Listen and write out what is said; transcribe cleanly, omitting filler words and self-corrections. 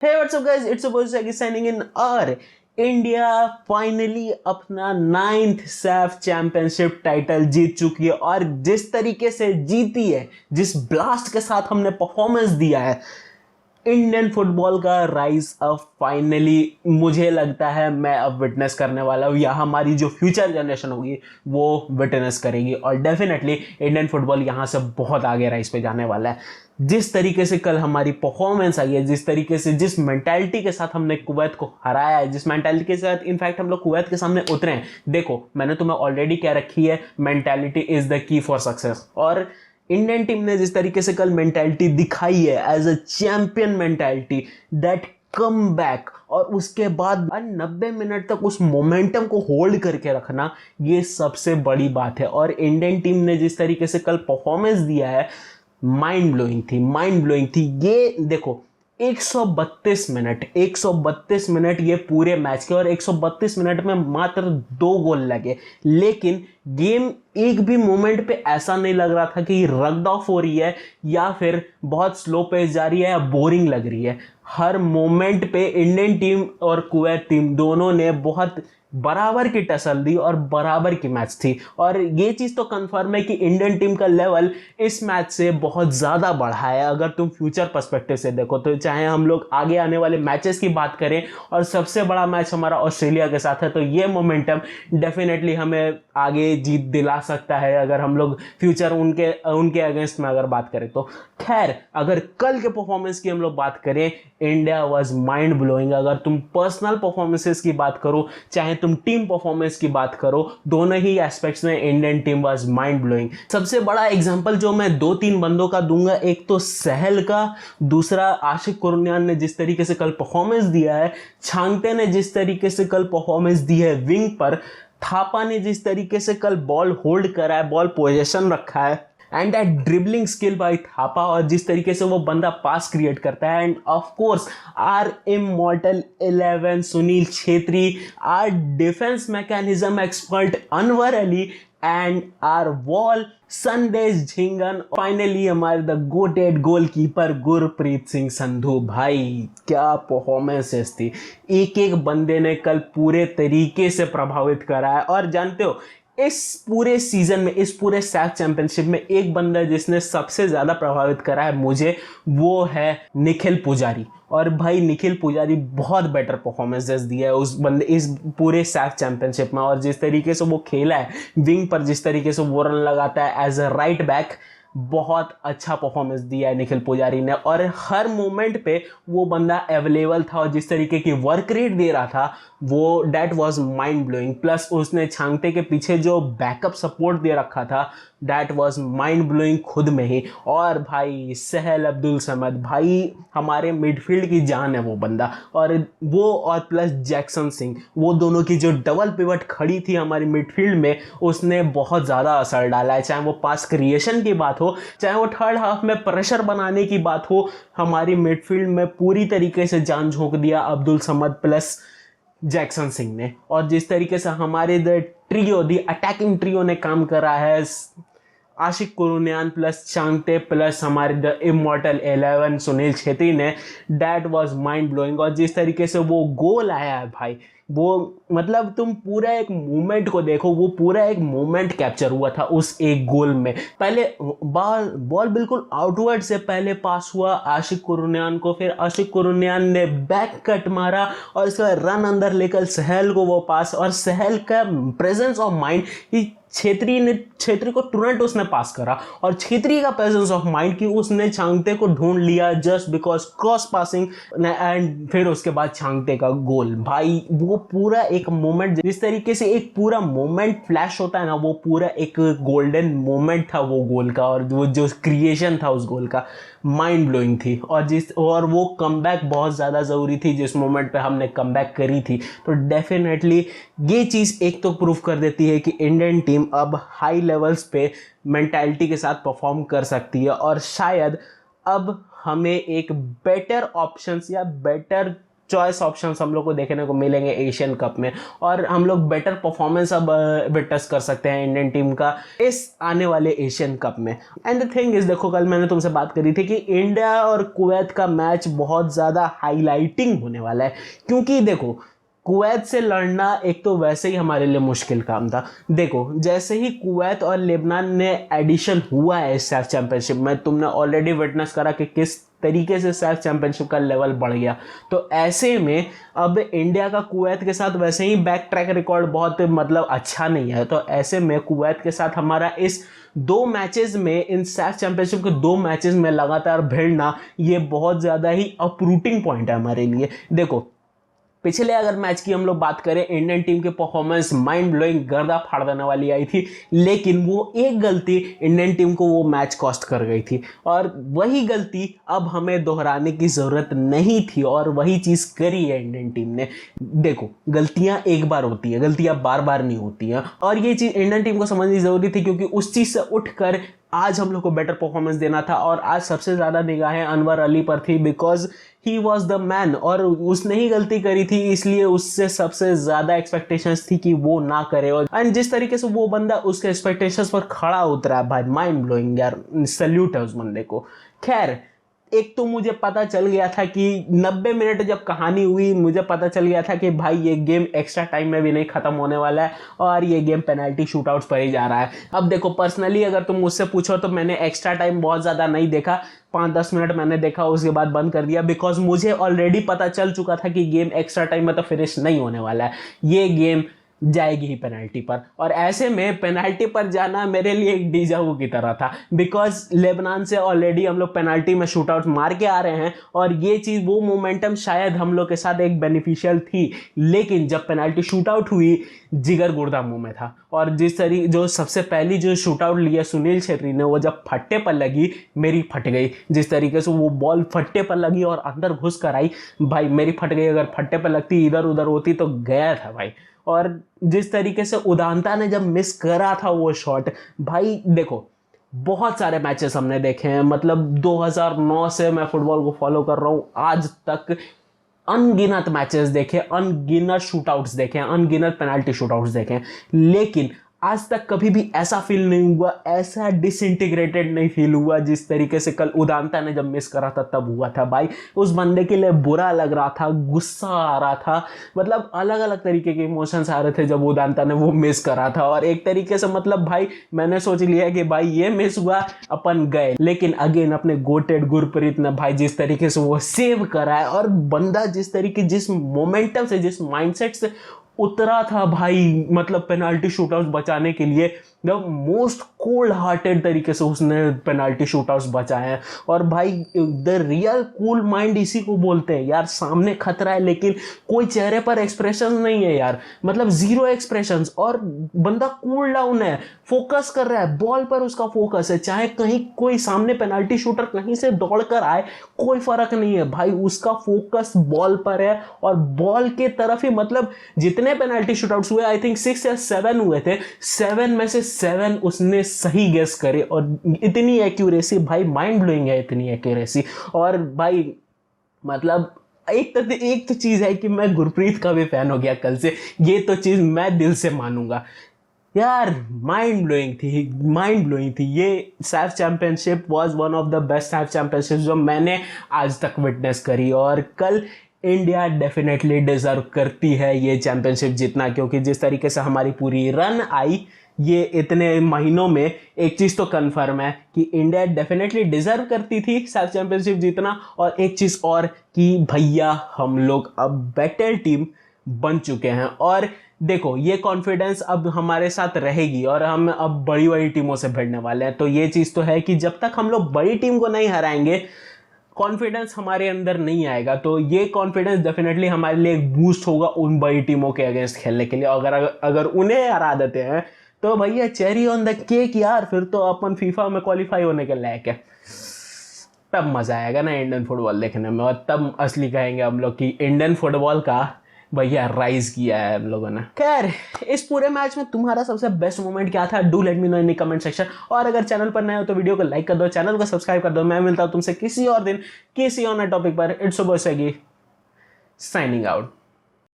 Hey, what's up guys? It's supposed to signing in और India finally अपना 9th Saif championship title जीत चुकी है। और जिस तरीके से जीती है, जिस ब्लास्ट के साथ हमने परफॉर्मेंस दिया है, इंडियन फुटबॉल का राइज अब फाइनली मुझे लगता है मैं अब विटनेस करने वाला हूँ, या हमारी जो फ्यूचर जनरेशन होगी वो विटनेस करेगी। और डेफिनेटली इंडियन फुटबॉल यहाँ से बहुत आगे राइज पे जाने वाला है। जिस तरीके से कल हमारी परफॉर्मेंस आई है, जिस तरीके से जिस मेंटालिटी के साथ हमने कुवैत को हराया है, जिस मेंटालिटी के साथ इनफैक्ट हम लोग कुवैत के सामने उतरे हैं। देखो, मैंने तुम्हें ऑलरेडी क्या रखी है, mentality is the key for success. और इंडियन टीम ने जिस तरीके से कल मेंटालिटी दिखाई है as a champion mentality, that come back, और उसके बाद 90 मिनट तक उस मोमेंटम को होल्ड करके रखना, ये सबसे बड़ी बात है। और इंडियन टीम ने जिस तरीके से कल परफॉर्मेंस दिया है, माइंड ब्लोइंग थी, माइंड ब्लोइंग थी। ये देखो, 132 मिनट ये पूरे मैच के, और 132 मिनट में मात्र 2 गोल लगे। लेकिन गेम एक भी मोमेंट पे ऐसा नहीं लग रहा था कि रग्ड ऑफ हो रही है, या फिर बहुत स्लो पेस जा रही है, या बोरिंग लग रही है। हर मोमेंट पे इंडियन टीम और कुवैत टीम दोनों ने बहुत बराबर की टसल दी और बराबर की मैच थी। और ये चीज़ तो कंफर्म है कि इंडियन टीम का लेवल इस मैच से बहुत ज़्यादा बढ़ा है। अगर तुम फ्यूचर पर्सपेक्टिव से देखो तो, चाहे हम लोग आगे आने वाले मैचेस की बात करें, और सबसे बड़ा मैच हमारा ऑस्ट्रेलिया के साथ है, तो ये मोमेंटम डेफिनेटली हमें आगे जीत दिला सकता है अगर हम लोग फ्यूचर उनके अगेंस्ट में अगर बात करें तो। खैर, अगर कल के परफॉर्मेंस की हम लोग बात करें, इंडिया वाज माइंड ब्लोइंग। अगर तुम पर्सनल परफॉर्मेंसेस की बात करो, चाहे तुम टीम परफॉर्मेंस की बात करो, दोनों ही एस्पेक्ट्स में Indian team was mind blowing. सबसे बड़ा एग्जांपल जो मैं 2-3 बंदों का दूंगा, एक तो सहल का, दूसरा आशिक कुरनियान ने जिस तरीके से कल परफॉर्मेंस दिया है, छांगते ने जिस तरीके से कल परफॉर्मेंस दी है विंग पर, थापा ने जिस तरीके से कल बॉल होल्ड करा है, बॉल पोजीशन रखा है, and that dribbling skill by Thapa, और जिस तरीके से वो बंदा पास क्रिएट करता है। And of course our immortal 11 Sunil Chhetri, our defence mechanism expert Anwar Ali, and our wall Sandesh Jhingan, finally हमारे the goated goalkeeper Gurpreet Singh Sandhu. भाई क्या परफॉर्मेंसेस थी, एक एक बंदे ने कल पूरे तरीके से प्रभावित करा है। और जानते हो, इस पूरे सीजन में, इस पूरे सैफ चैंपियनशिप में एक बंदा जिसने सबसे ज्यादा प्रभावित करा है मुझे, वो है निखिल पुजारी। और भाई निखिल पुजारी बहुत बेटर परफॉर्मेंसेस दिया है उस बंदे इस पूरे सैफ चैंपियनशिप में। और जिस तरीके से वो खेला है विंग पर, जिस तरीके से वो रन लगाता है एज अ राइट बैक, बहुत अच्छा परफॉर्मेंस दिया है निखिल पुजारी ने। और हर मोमेंट पे वो बंदा अवेलेबल था, और जिस तरीके की वर्क रेट दे रहा था, वो that was mind blowing. Plus उसने छांगते के पीछे जो बैकअप सपोर्ट दे रखा था, डैट वाज माइंड ब्लोइंग खुद में ही। और भाई सहल अब्दुल समद, भाई हमारे मिडफील्ड की जान है वो बंदा। और वो और प्लस जैक्सन सिंह, वो दोनों की जो डबल पिवट खड़ी थी हमारी मिडफील्ड में, उसने बहुत ज़्यादा असर डाला है। चाहे वो पास क्रिएशन की बात हो, चाहे वो थर्ड हाफ में प्रेशर बनाने की बात हो, हमारी मिडफील्ड में पूरी तरीके से जान झोंक दिया अब्दुल समद प्लस जैक्सन सिंह ने। और जिस तरीके से हमारे द अटैकिंग ट्रियो ने काम करा है, आशिक कुरुनियान प्लस चांगते प्लस हमारे द इमॉर्टल 11 सुनील छेत्री ने, डैट वाज माइंड ब्लोइंग। और जिस तरीके से वो गोल आया है भाई, वो मतलब तुम पूरा एक मूवमेंट को देखो, वो पूरा एक मूवमेंट कैप्चर हुआ था उस एक गोल में। पहले बॉल बिल्कुल आउटवर्ड से पहले पास हुआ आशिक कुरुनियान को, फिर आशिक कुरुनियान ने बैक कट मारा, और इसका रन अंदर लेकर सहल को वो पास, और सहल का प्रेजेंस ऑफ माइंड, छेत्री को तुरंत उसने पास करा। और छेत्री का प्रेजेंस ऑफ माइंड कि उसने छांगते को ढूंढ लिया just because cross passing, and फिर उसके बाद छांगते का गोल। भाई वो पूरा एक मोमेंट, जिस तरीके से एक पूरा मोमेंट फ्लैश होता है ना, वो पूरा एक गोल्डन मोमेंट था वो गोल का। और वो जो क्रिएशन था उस गोल का, माइंड ब्लोइंग थी। और वो कमबैक बहुत ज़्यादा ज़रूरी थी, जिस मोमेंट पे हमने कमबैक करी थी। तो डेफिनेटली ये चीज़ एक तो प्रूव कर देती है कि इंडियन टीम अब हाई लेवल्स पे मेंटालिटी के साथ परफॉर्म कर सकती है। और शायद अब हमें एक बेटर ऑप्शंस या बेटर चॉइस ऑप्शंस हम लोग को देखने को मिलेंगे एशियन कप में, और हम लोग बेटर परफॉर्मेंस अब विटनेस कर सकते हैं इंडियन टीम का इस आने वाले एशियन कप में। एंड द थिंग इज, देखो कल मैंने तुमसे बात करी थी कि इंडिया और कुवैत का मैच बहुत ज़्यादा हाईलाइटिंग होने वाला है, क्योंकि देखो कुवैत से लड़ना एक तो वैसे ही हमारे लिए मुश्किल काम था। देखो जैसे ही कुवैत और लेबनान ने एडिशन हुआ है इस सैफ चैंपियनशिप में, तुमने ऑलरेडी विटनेस करा कि किस तरीके से सैफ चैंपियनशिप का लेवल बढ़ गया। तो ऐसे में अब इंडिया का कुवैत के साथ वैसे ही बैक ट्रैक रिकॉर्ड बहुत मतलब अच्छा नहीं है, तो ऐसे में कुवैत के साथ हमारा इस 2 मैचेस में, इन सैफ चैंपियनशिप के 2 मैचेस में लगातार भिड़ना, ये बहुत ज़्यादा ही अपरूटिंग पॉइंट है हमारे लिए। देखो पिछले अगर मैच की हम लोग बात करें, इंडियन टीम की परफॉर्मेंस माइंड ब्लोइंग गर्दा फाड़ देने वाली आई थी, लेकिन वो एक गलती इंडियन टीम को वो मैच कॉस्ट कर गई थी, और वही गलती अब हमें दोहराने की ज़रूरत नहीं थी, और वही चीज़ करी है इंडियन टीम ने। देखो गलतियां एक बार होती है, गलतियां बार बार नहीं होती हैं, और ये चीज़ इंडियन टीम को समझनी ज़रूरी थी, क्योंकि उस चीज़ से उठकर आज हम लोग को बेटर परफॉर्मेंस देना था। और आज सबसे ज़्यादा निगाहें अनवर अली पर थी, because he was the man, और उसने ही गलती करी थी, इसलिए उससे सबसे ज़्यादा एक्सपेक्टेशंस थी कि वो ना करे। और एंड जिस तरीके से वो बंदा उसके एक्सपेक्टेशंस पर खड़ा उतरा भाई, माइंड ब्लोइंग यार, सल्यूट है उस बंदे को। खैर एक तो मुझे पता चल गया था कि 90 मिनट जब कहानी हुई, मुझे पता चल गया था कि भाई ये गेम एक्स्ट्रा टाइम में भी नहीं खत्म होने वाला है, और ये गेम पेनल्टी शूटआउट्स पर ही जा रहा है। अब देखो पर्सनली अगर तुम मुझसे पूछो तो मैंने एक्स्ट्रा टाइम बहुत ज़्यादा नहीं देखा, 5-10 मिनट मैंने देखा, उसके बाद बंद कर दिया, बिकॉज मुझे ऑलरेडी पता चल चुका था कि गेम एक्स्ट्रा टाइम में तो फिनिश नहीं होने वाला है, ये गेम जाएगी ही पेनल्टी पर। और ऐसे में पेनल्टी पर जाना मेरे लिए एक डीजावू की तरह था, बिकॉज लेबनान से ऑलरेडी हम लोग पेनल्टी में शूट आउट मार के आ रहे हैं, और ये चीज़ वो मोमेंटम शायद हम लोग के साथ एक बेनिफिशियल थी, लेकिन जब पेनल्टी शूट आउट हुई जिगर गुर्दा मुंह में था। और जिस तरीके जो सबसे पहली जो शूट आउट लिया सुनील छेत्री ने, वो जब फट्टे पर लगी मेरी फट गई, जिस तरीके से वो बॉल फट्टे पर लगी और अंदर घुस कर आई, भाई मेरी फट गई। अगर फट्टे पर लगती इधर उधर होती तो गया था भाई। और जिस तरीके से उदांता ने जब मिस करा था वो शॉट, भाई देखो बहुत सारे मैचेस हमने देखे हैं, मतलब 2009 से मैं फुटबॉल को फॉलो कर रहा हूँ, आज तक अनगिनत मैचेस देखे, अनगिनत शूटआउट्स देखे, अनगिनत पेनल्टी शूटआउट्स देखे, लेकिन आज तक कभी भी ऐसा फील नहीं हुआ, ऐसा डिसइंटीग्रेटेड नहीं फील हुआ जिस तरीके से कल उदांता ने जब मिस करा था तब हुआ था। भाई उस बंदे के लिए बुरा लग रहा था, गुस्सा आ रहा था, मतलब अलग अलग तरीके के इमोशंस आ रहे थे जब उदांता ने वो मिस करा था। और एक तरीके से मतलब भाई मैंने सोच लिया कि भाई ये मिस हुआ, अपन गए, लेकिन अगेन अपने गोटेड गुरप्रीत ने भाई जिस तरीके से वो सेव करा है, और बंदा जिस तरीके, जिस मोमेंटम से, जिस माइंडसेट से उतरा था भाई, मतलब पेनाल्टी शूटआउट्स बचाने के लिए, द मोस्ट कोल्ड हार्टेड तरीके से उसने पेनाल्टी शूटआउट्स बचाए हैं। और भाई द रियल कूल माइंड इसी को बोलते हैं यार। सामने खतरा है लेकिन कोई चेहरे पर एक्सप्रेशन नहीं है यार, मतलब जीरो एक्सप्रेशंस, और बंदा कूल डाउन है, फोकस कर रहा है बॉल पर, उसका फोकस है, चाहे कहीं कोई सामने पेनाल्टी शूटर कहीं से दौड़ कर आए कोई फर्क नहीं है भाई, उसका फोकस बॉल पर है और बॉल के तरफ ही। मतलब जितने पेनाल्टी शूटआउट्स हुए, आई थिंक 6 या 7 हुए थे, 7 में से 7 उसने सही गेस करे, और इतनी एक्यूरेसी भाई, माइंड ब्लोइंग है इतनी एक्यूरेसी। और भाई मतलब एक तो चीज़ है कि मैं गुरप्रीत का भी फैन हो गया कल से, ये तो चीज़ मैं दिल से मानूंगा यार। माइंड ब्लोइंग थी, माइंड ब्लोइंग थी ये। Saif championship was one of the best Saif championship जो मैंने आज तक विटनेस करी, और कल इंडिया डेफिनेटली डिजर्व करती है ये चैंपियनशिप जीतना, क्योंकि जिस तरीके से हमारी पूरी रन आई ये इतने महीनों में, एक चीज़ तो कन्फर्म है कि इंडिया डेफिनेटली डिजर्व करती थी सैफ चैंपियनशिप जीतना। और एक चीज़ और कि भैया हम लोग अब बेटर टीम बन चुके हैं, और देखो ये कॉन्फिडेंस अब हमारे साथ रहेगी, और हम अब बड़ी बड़ी टीमों से भिड़ने वाले हैं। तो ये चीज़ तो है कि जब तक हम लोग बड़ी टीम को नहीं हराएंगे, कॉन्फिडेंस हमारे अंदर नहीं आएगा। तो ये कॉन्फिडेंस डेफिनेटली हमारे लिए एक बूस्ट होगा उन बड़ी टीमों के अगेंस्ट खेलने के लिए। अगर उन्हें हरा देते हैं तो भैया चेरी ऑन द केक यार, फिर तो अपन फीफा में क्वालिफाई होने के लायक है। तब मजा आएगा ना इंडियन फुटबॉल देखने में, और तब असली कहेंगे हम लोग कि इंडियन फुटबॉल का भैया राइज किया है हम लोगों ने। खैर इस पूरे मैच में तुम्हारा सबसे बेस्ट मोमेंट क्या था, do let me know in the comment section. और अगर चैनल पर नए हो तो वीडियो को लाइक कर दो, चैनल को सब्सक्राइब कर दो। मैं मिलता हूं तुमसे किसी और दिन किसी और टॉपिक पर। It's so boy, signing out.